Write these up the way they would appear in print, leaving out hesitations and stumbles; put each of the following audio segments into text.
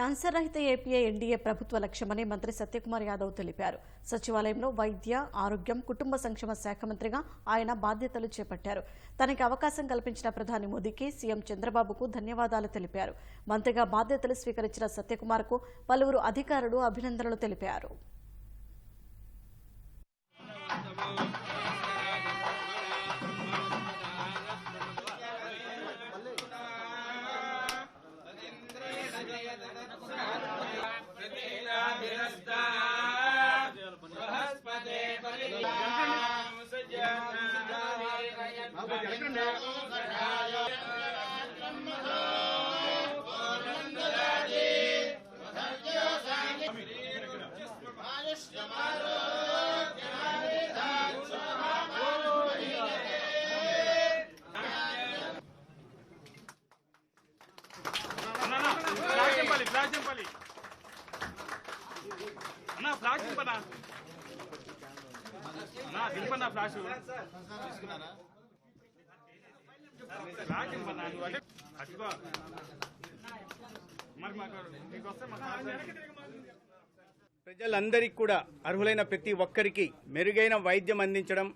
Cancer రహిత AP NDA ప్రభుత్వ లక్ష్యమని మంత్రి సత్యకుమార్ యాదవ్ తెలిపారు. సచివాలయంలో వైద్య, ఆరోగ్యం, కుటుంబ సంక్షేమ శాఖ మంత్రిగా ఆయన బాధ్యతలు చేపట్టారు. తనకి అవకాశం కల్పించిన ప్రధాని మోదీకి సీఎం చంద్రబాబుకు ధన్యవాదాలు తెలిపారు. మంత్రిగా బాధ్యతలు స్వీకరించిన సత్యకుమార్కు పలువురు అధికారులు అభినందనలు తెలిపారు. ప్రజలందరికీ కూడా అర్హులైన ప్రతి ఒక్కరికి మెరుగైన వైద్యం అందించడం,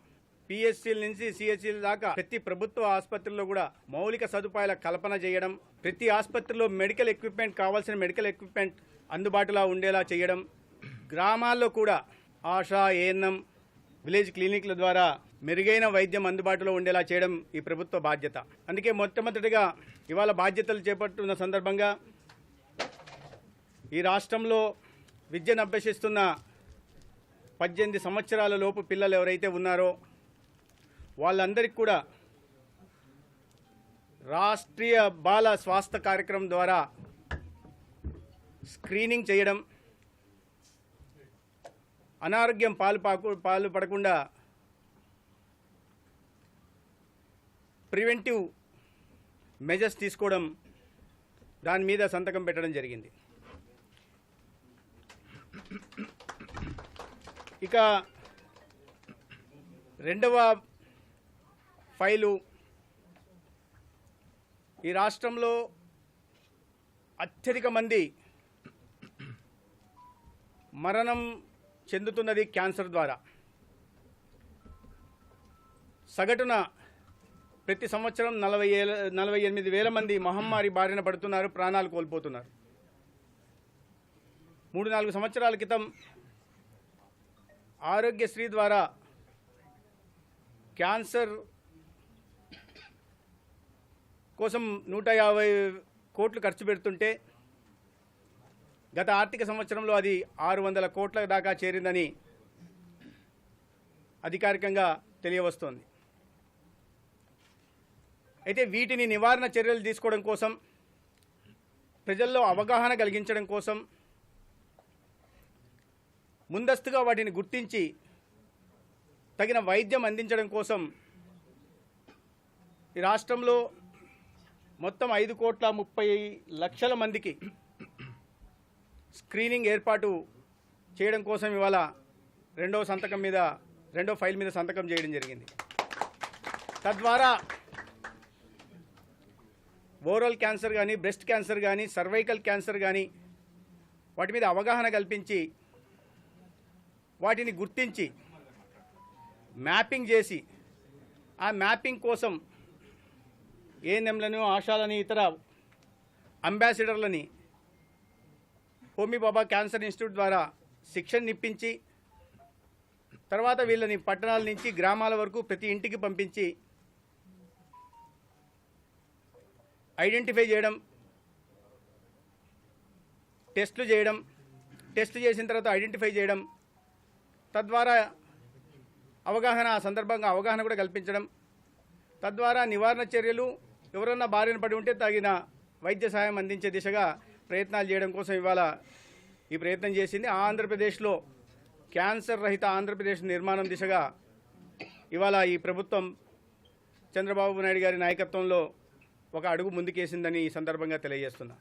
పిఎస్సీల నుంచి సిఎస్సీల దాకా ప్రతి ప్రభుత్వ ఆసుపత్రుల్లో కూడా మౌలిక సదుపాయాల కల్పన చేయడం, ప్రతి ఆసుపత్రిలో మెడికల్ ఎక్విప్మెంట్ కావాల్సిన మెడికల్ ఎక్విప్మెంట్ అందుబాటులో ఉండేలా చేయడం, గ్రామాల్లో కూడా ఆశా, ఏఎన్ఎం, విలేజ్ క్లినిక్ల ద్వారా మెరుగైన వైద్యం అందుబాటులో ఉండేలా చేయడం ఈ ప్రభుత్వ బాధ్యత. అందుకే మొట్టమొదటిగా ఇవాళ బాధ్యతలు చేపట్టున్న సందర్భంగా ఈ రాష్ట్రంలో విద్యను అభ్యసిస్తున్న 18 సంవత్సరాల లోపు పిల్లలు ఎవరైతే ఉన్నారో వాళ్ళందరికీ కూడా రాష్ట్రీయ బాల స్వాస్థ్య కార్యక్రమం ద్వారా స్క్రీనింగ్ చేయడం, అనారోగ్యం పాలు పడకుండా ప్రివెంటివ్ మెజర్స్ తీసుకోవడం, దాని మీద సంతకం పెట్టడం జరిగింది. ఇక రెండవ ఫైలు, ఈ రాష్ట్రంలో అత్యధిక మంది మరణం చెందుతున్నది క్యాన్సర్ ద్వారా. సగటున ప్రతి సంవత్సరం 48,000 మంది మహమ్మారి బారిన పడుతున్నారు, ప్రాణాలు కోల్పోతున్నారు. 3-4 సంవత్సరాల క్రితం ఆరోగ్యశ్రీ ద్వారా క్యాన్సర్ కోసం 150 కోట్లు ఖర్చు పెడుతుంటే గత ఆర్థిక సంవత్సరంలో అది 600 కోట్ల దాకా చేరిందని అధికారికంగా తెలియవస్తోంది. అయితే వీటిని నివారణ చర్యలు తీసుకోవడం కోసం, ప్రజల్లో అవగాహన కలిగించడం కోసం, ముందస్తుగా వాటిని గుర్తించి తగిన వైద్యం అందించడం కోసం ఈ రాష్ట్రంలో మొత్తం 5,30,00,000 మందికి స్క్రీనింగ్ ఏర్పాటు చేయడం కోసం ఇవాళ రెండో ఫైల్ మీద సంతకం చేయడం జరిగింది. తద్వారా ఓరల్ క్యాన్సర్ కానీ, బ్రెస్ట్ క్యాన్సర్ కానీ, సర్వైకల్ క్యాన్సర్ కానీ వాటి మీద అవగాహన కల్పించి వాటిని గుర్తించి మ్యాపింగ్ చేసి ఆ మ్యాపింగ్ కోసం ఏఎన్ఎంలను, ఆశాలని, ఇతర అంబాసిడర్లని హోమీ బాబా క్యాన్సర్ ఇన్స్టిట్యూట్ ద్వారా శిక్షణ ఇప్పించి తర్వాత వీళ్ళని పట్టణాల నుంచి గ్రామాల వరకు ప్రతి ఇంటికి పంపించి ఐడెంటిఫై చేయడం, టెస్టులు చేయడం, టెస్ట్ చేసిన తర్వాత ఐడెంటిఫై చేయడం, తద్వారా ఆ సందర్భంగా అవగాహన కూడా కల్పించడం, తద్వారా నివారణ చర్యలు, ఎవరన్నా బారిన పడి ఉంటే తగిన వైద్య సహాయం అందించే దిశగా ప్రయత్నాలు చేయడం కోసం ఇవాళ ఈ ప్రయత్నం చేసింది. ఆంధ్రప్రదేశ్లో క్యాన్సర్ రహిత ఆంధ్రప్రదేశ్ నిర్మాణం దిశగా ఇవాళ ఈ ప్రభుత్వం చంద్రబాబు నాయుడు గారి నాయకత్వంలో ఒక అడుగు ముందుకేసిందని ఈ సందర్భంగా తెలియజేస్తున్నా.